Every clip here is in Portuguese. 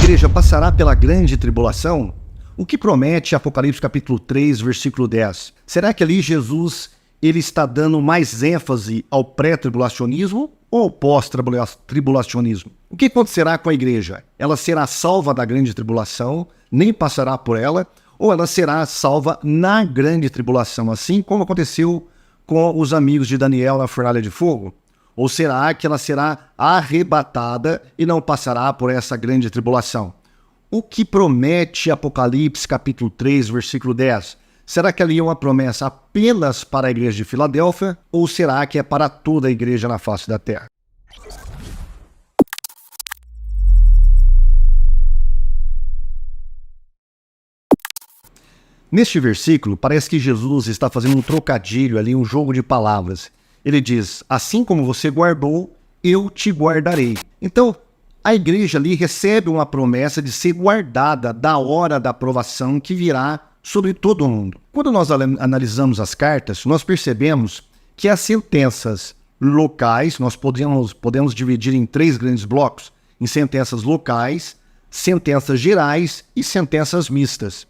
igreja passará pela grande tribulação? O que promete Apocalipse capítulo 3, versículo 10? Será que ali Jesus ele está dando mais ênfase ao pré-tribulacionismo ou ao pós-tribulacionismo? O que acontecerá com a igreja? Ela será salva da grande tribulação, nem passará por ela, ou ela será salva na grande tribulação, assim como aconteceu com os amigos de Daniel na fornalha de fogo? Ou será que ela será arrebatada e não passará por essa grande tribulação? O que promete Apocalipse capítulo 3, versículo 10? Será que ali é uma promessa apenas para a igreja de Filadélfia ou será que é para toda a igreja na face da terra? Neste versículo, parece que Jesus está fazendo um trocadilho ali, um jogo de palavras. Ele diz, assim como você guardou, eu te guardarei. Então, a igreja ali recebe uma promessa de ser guardada da hora da provação que virá sobre todo mundo. Quando nós analisamos as cartas, nós percebemos que as sentenças locais, nós podemos dividir em 3 grandes blocos, em sentenças locais, sentenças gerais e sentenças mistas.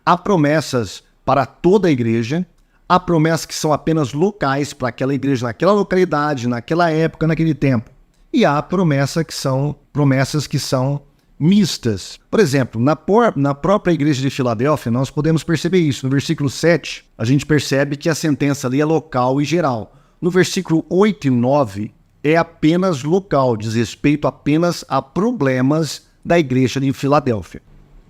Há promessas para toda a igreja, há promessas que são apenas locais para aquela igreja, naquela localidade, naquela época, naquele tempo. E há promessas que são mistas. Por exemplo, na própria igreja de Filadélfia, nós podemos perceber isso. No versículo 7, a gente percebe que a sentença ali é local e geral. No versículo 8 e 9, é apenas local, diz respeito apenas a problemas da igreja de Filadélfia.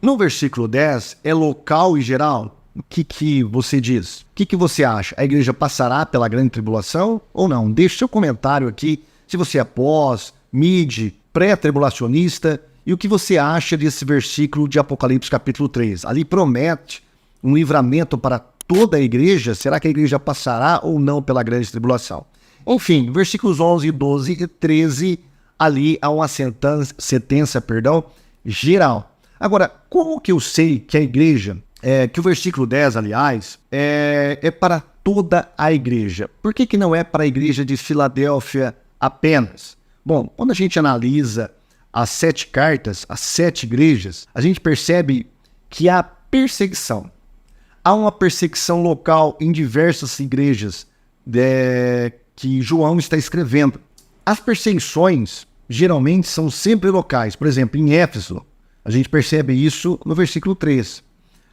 No versículo 10, é local e geral. O que você diz? O que você acha? A igreja passará pela grande tribulação ou não? Deixe seu comentário aqui, se você é pós, mid, pré-tribulacionista, e o que você acha desse versículo de Apocalipse capítulo 3. Ali promete um livramento para toda a igreja. Será que a igreja passará ou não pela grande tribulação? Enfim, versículos 11, 12 e 13, ali há uma sentença geral. Agora, como que eu sei que a igreja, que o versículo 10, aliás, é para toda a igreja? Por que não é para a igreja de Filadélfia apenas? Bom, quando a gente analisa as 7 cartas, as 7 igrejas, a gente percebe que há perseguição. Há uma perseguição local em diversas igrejas que João está escrevendo. As perseguições, geralmente, são sempre locais. Por exemplo, em Éfeso, a gente percebe isso no versículo 3.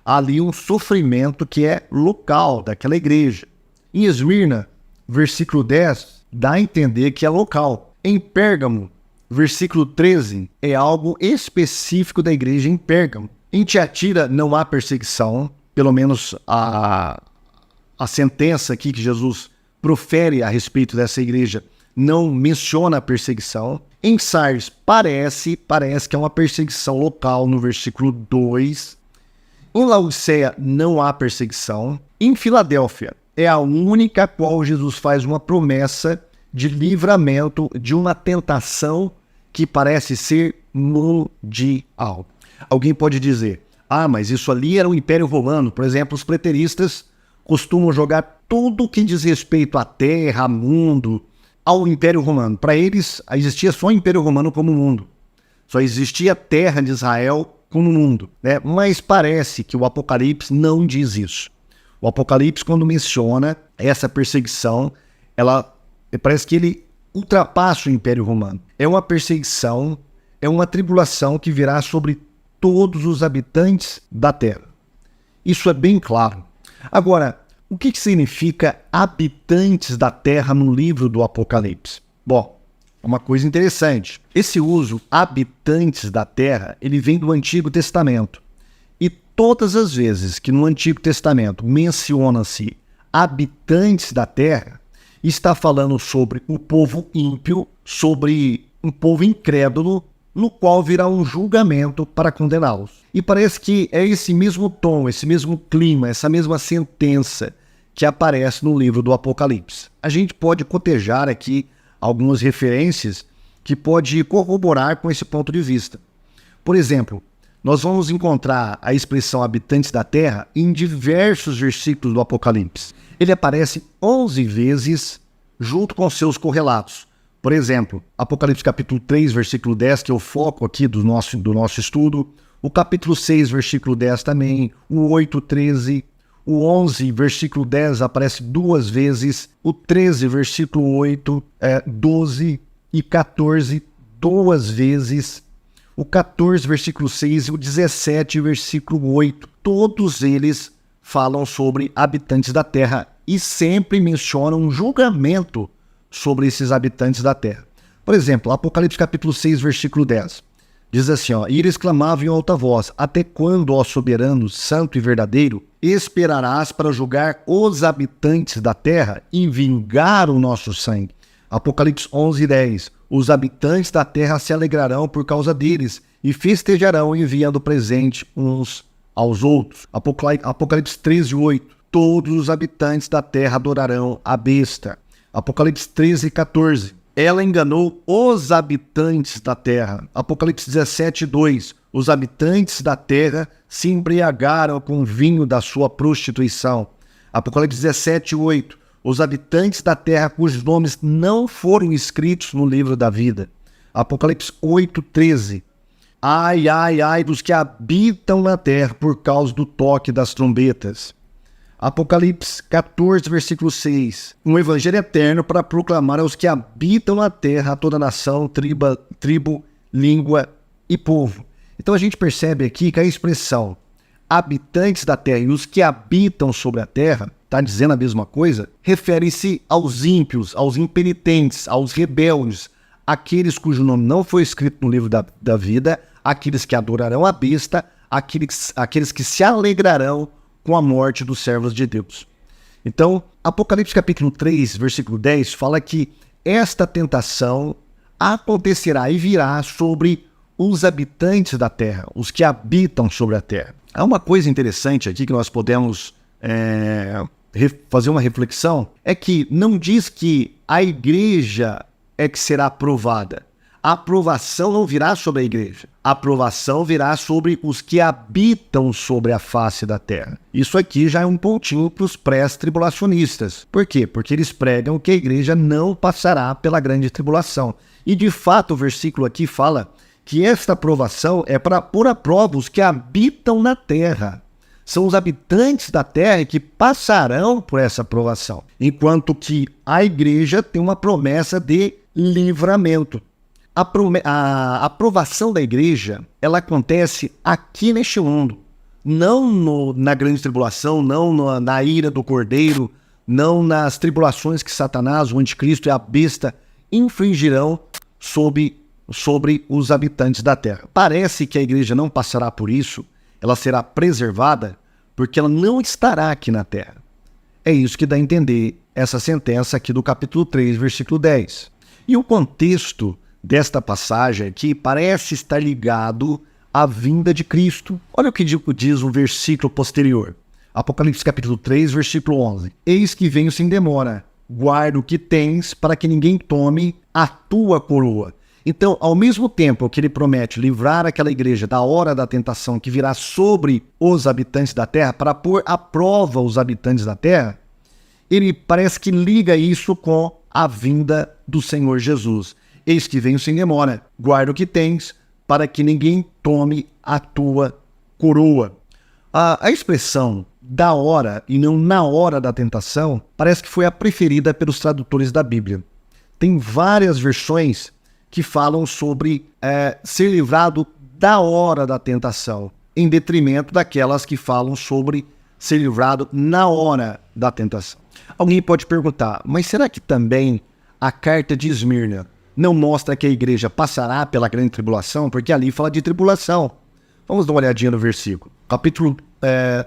Há ali um sofrimento que é local daquela igreja. Em Esmirna, versículo 10, dá a entender que é local. Em Pérgamo, versículo 13, é algo específico da igreja em Pérgamo. Em Tiatira não há perseguição, pelo menos a sentença aqui que Jesus profere a respeito dessa igreja não menciona a perseguição. Em Sardes parece que é uma perseguição local no versículo 2. Em Laodiceia não há perseguição. Em Filadélfia é a única qual Jesus faz uma promessa de livramento de uma tentação que parece ser mundial. Alguém pode dizer, mas isso ali era o Império Romano. Por exemplo, os preteristas costumam jogar tudo que diz respeito à terra, mundo, ao Império Romano. Para eles, existia só o Império Romano como mundo. Só existia a terra de Israel como mundo, né? Mas parece que o Apocalipse não diz isso. O Apocalipse, quando menciona essa perseguição, parece que ele ultrapassa o Império Romano. É uma perseguição, é uma tribulação que virá sobre todos os habitantes da terra. Isso é bem claro. Agora, o que significa habitantes da terra no livro do Apocalipse? Bom, é uma coisa interessante. Esse uso, habitantes da terra, ele vem do Antigo Testamento. E todas as vezes que no Antigo Testamento menciona-se habitantes da terra, está falando sobre o povo ímpio, sobre um povo incrédulo, no qual virá um julgamento para condená-los. E parece que é esse mesmo tom, esse mesmo clima, essa mesma sentença que aparece no livro do Apocalipse. A gente pode cotejar aqui algumas referências que pode corroborar com esse ponto de vista. Por exemplo, nós vamos encontrar a expressão habitantes da terra em diversos versículos do Apocalipse. Ele aparece 11 vezes junto com seus correlatos. Por exemplo, Apocalipse capítulo 3, versículo 10, que é o foco aqui do nosso estudo, o capítulo 6, versículo 10 também, o 8, 13, o 11, versículo 10 aparece 2 vezes, o 13, versículo 8, 12 e 14, 2 vezes, o 14, versículo 6 e o 17, versículo 8. Todos eles falam sobre habitantes da terra e sempre mencionam um julgamento sobre esses habitantes da terra. Por exemplo, Apocalipse capítulo 6, versículo 10. Diz assim, e eles clamavam em alta voz: até quando, ó soberano, santo e verdadeiro, esperarás para julgar os habitantes da terra e vingar o nosso sangue? Apocalipse 11, 10. Os habitantes da terra se alegrarão por causa deles e festejarão enviando presente uns aos outros. Apocalipse 13, 8. Todos os habitantes da terra adorarão a besta. Apocalipse 13, 14. Ela enganou os habitantes da terra. Apocalipse 17, 2. Os habitantes da terra se embriagaram com o vinho da sua prostituição. Apocalipse 17, 8. Os habitantes da terra cujos nomes não foram escritos no livro da vida. Apocalipse 8, 13. Ai, ai, ai dos que habitam na terra por causa do toque das trombetas. Apocalipse 14, versículo 6. Um evangelho eterno para proclamar aos que habitam na terra, a toda nação, tribo, língua e povo. Então a gente percebe aqui que a expressão habitantes da terra e os que habitam sobre a terra, está dizendo a mesma coisa, refere-se aos ímpios, aos impenitentes, aos rebeldes, aqueles cujo nome não foi escrito no livro da vida, aqueles que adorarão a besta, aqueles que se alegrarão com a morte dos servos de Deus. Então, Apocalipse capítulo 3, versículo 10, fala que esta tentação acontecerá e virá sobre os habitantes da terra, os que habitam sobre a terra. Há uma coisa interessante aqui que nós podemos fazer uma reflexão, é que não diz que a igreja é que será aprovada. A aprovação não virá sobre a igreja. A aprovação virá sobre os que habitam sobre a face da terra. Isso aqui já é um pontinho para os pré-tribulacionistas. Por quê? Porque eles pregam que a igreja não passará pela grande tribulação. E de fato o versículo aqui fala que esta aprovação é para pôr à prova os que habitam na terra. São os habitantes da terra que passarão por essa aprovação. Enquanto que a igreja tem uma promessa de livramento. A aprovação da igreja, ela acontece aqui neste mundo, não na grande tribulação, não na ira do cordeiro, não nas tribulações que Satanás, o anticristo e a besta infligirão sobre os habitantes da terra. Parece que a igreja não passará por isso, ela será preservada, porque ela não estará aqui na terra. É isso que dá a entender essa sentença aqui do capítulo 3, versículo 10. E o contexto desta passagem aqui parece estar ligado à vinda de Cristo. Olha o que diz o versículo posterior. Apocalipse capítulo 3, versículo 11. Eis que venho sem demora, guarda o que tens para que ninguém tome a tua coroa. Então, ao mesmo tempo que ele promete livrar aquela igreja da hora da tentação que virá sobre os habitantes da terra, para pôr à prova os habitantes da terra, ele parece que liga isso com a vinda do Senhor Jesus. Eis que venho sem demora, guarda o que tens, para que ninguém tome a tua coroa. A expressão da hora e não na hora da tentação parece que foi a preferida pelos tradutores da Bíblia. Tem várias versões que falam sobre ser livrado da hora da tentação, em detrimento daquelas que falam sobre ser livrado na hora da tentação. Alguém pode perguntar, mas será que também a carta de Esmirna não mostra que a igreja passará pela grande tribulação? Porque ali fala de tribulação. Vamos dar uma olhadinha no versículo. Capítulo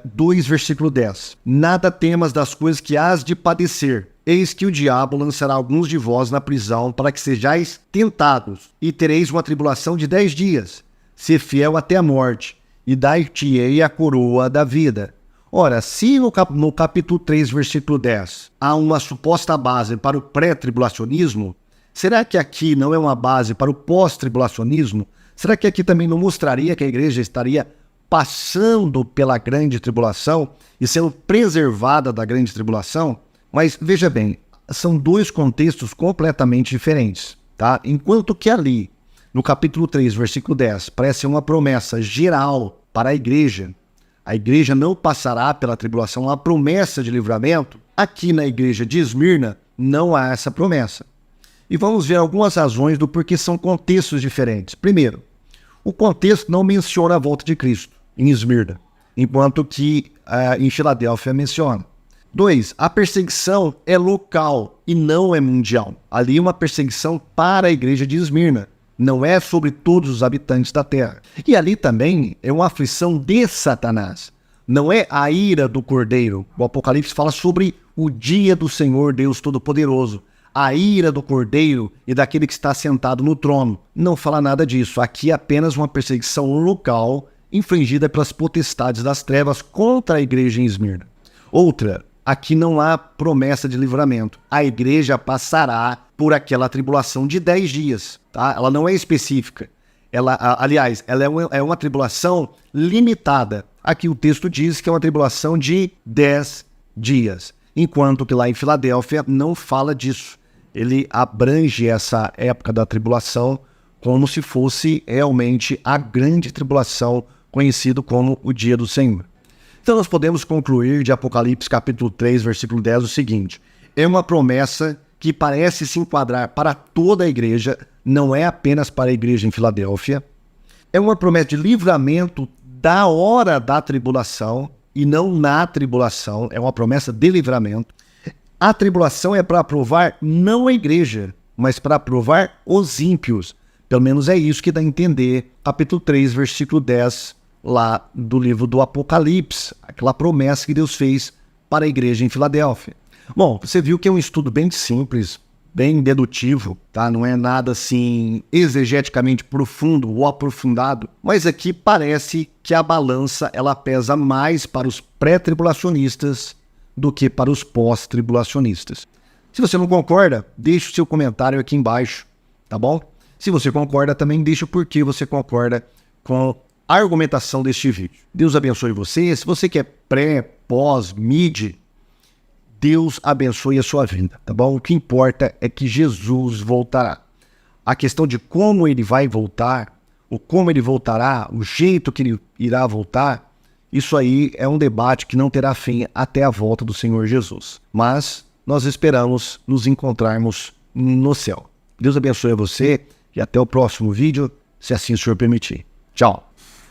2, versículo 10. Nada temas das coisas que hás de padecer. Eis que o diabo lançará alguns de vós na prisão para que sejais tentados, e tereis uma tribulação de 10 dias. Ser fiel até a morte, e dar-te-ei a coroa da vida. Ora, se no capítulo 3, versículo 10, há uma suposta base para o pré-tribulacionismo, será que aqui não é uma base para o pós-tribulacionismo? Será que aqui também não mostraria que a igreja estaria passando pela grande tribulação e sendo preservada da grande tribulação? Mas veja bem, são dois contextos completamente diferentes. tá? Enquanto que ali, no capítulo 3, versículo 10, parece uma promessa geral para a igreja não passará pela tribulação, a promessa de livramento, aqui na igreja de Esmirna não há essa promessa. E vamos ver algumas razões do porquê são contextos diferentes. Primeiro, o contexto não menciona a volta de Cristo em Esmirna, enquanto que em Filadélfia menciona. 2, a perseguição é local e não é mundial. Ali é uma perseguição para a igreja de Esmirna, não é sobre todos os habitantes da terra. E ali também é uma aflição de Satanás, não é a ira do Cordeiro. O Apocalipse fala sobre o dia do Senhor Deus Todo-Poderoso, a ira do Cordeiro e daquele que está sentado no trono. Não fala nada disso, aqui é apenas uma perseguição local infligida pelas potestades das trevas contra a igreja em Esmirna. Outra, aqui não há promessa de livramento. A igreja passará por aquela tribulação de 10 dias, tá? Ela não é específica. Aliás, ela é uma tribulação limitada. Aqui o texto diz que é uma tribulação de 10 dias, enquanto que lá em Filadélfia não fala disso. Ele abrange essa época da tribulação como se fosse realmente a grande tribulação, conhecido como o dia do Senhor. Então nós podemos concluir de Apocalipse capítulo 3, versículo 10 o seguinte: é uma promessa que parece se enquadrar para toda a igreja, não é apenas para a igreja em Filadélfia. É uma promessa de livramento da hora da tribulação e não na tribulação, é uma promessa de livramento. A tribulação é para aprovar não a igreja, mas para aprovar os ímpios. Pelo menos é isso que dá a entender capítulo 3, versículo 10, lá do livro do Apocalipse, aquela promessa que Deus fez para a igreja em Filadélfia. Bom, você viu que é um estudo bem simples, bem dedutivo, tá? Não é nada assim exegeticamente profundo ou aprofundado, mas aqui parece que a balança ela pesa mais para os pré-tribulacionistas do que para os pós-tribulacionistas. Se você não concorda, deixe o seu comentário aqui embaixo, tá bom? Se você concorda, também deixe o porquê você concorda com a argumentação deste vídeo. Deus abençoe você. Se você quer pré, pós, mid, Deus abençoe a sua vida, tá bom? O que importa é que Jesus voltará. A questão de como ele vai voltar, ou como ele voltará, o jeito que ele irá voltar, isso aí é um debate que não terá fim até a volta do Senhor Jesus. Mas nós esperamos nos encontrarmos no céu. Deus abençoe a você e até o próximo vídeo, se assim o Senhor permitir. Tchau!